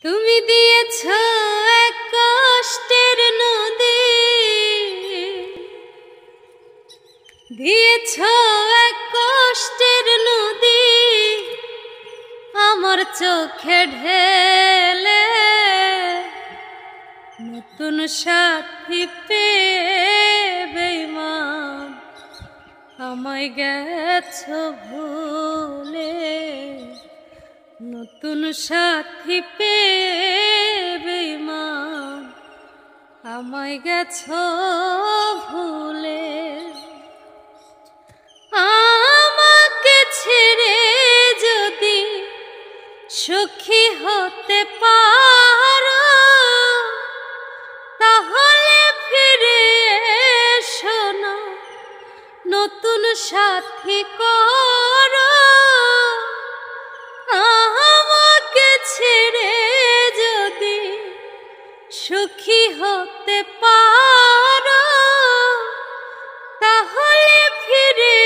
তুমি দিয়েছ এক কষ্টের নদী, দিয়েছ এক কষ্টের নদী আমার চোখে ঢেলে। নতুন সাথী পেয়ে বেঈমান আমায় গেছ ভুলে। নতুন সাথী পেয়ে বেঈমান আমায় গেছ ভুলে। আমাকে ছেড়ে যদি সুখী হতে পারো, তাহলে ফিরে এসো না, নতুন সাথী করো। আমাকে ছেড়ে যদি সুখী হতে পারো, তাহলে ফিরে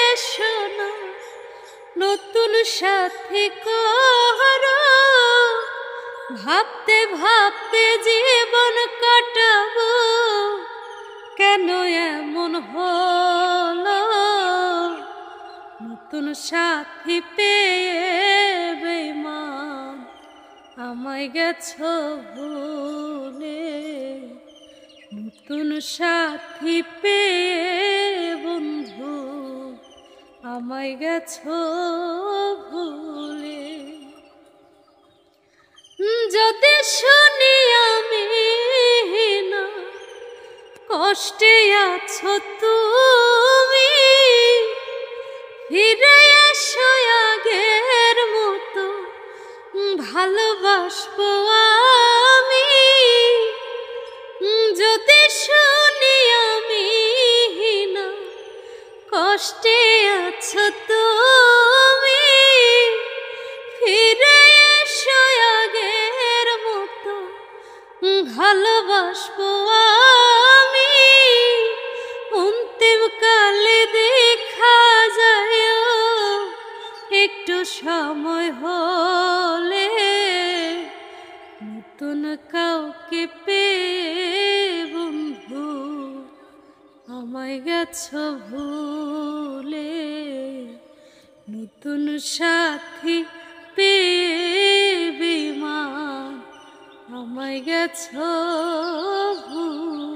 এসো না, নতুন সাথী করো। ভাবতে ভাবতে জীবন কাটাবো, কেন এমন হলো? নতুন সাথী পেয়ে বেঈমান আমায় গেছ ভুলে। নতুন সাথী পেয়ে বন্ধু আমায় গেছ ভুলে। যদি শুনি আমি না কষ্টে আছো তুমি, ফিরে এসো আগের মতো, ভালোবাসবো আমি। যদি শুনি আমি না কষ্টে আছো তুমি, ফিরে এসো আগের মতো, ভালোবাসবো আমি। অন্তিম কালে দেখা যায় একটু সময় হলে, নতুন কাউকে পেয়ে বন্ধু আমায় গেছ ভুলে। নতুন সাথী পেয়ে বেঈমান আমায় গেছ ভুলে।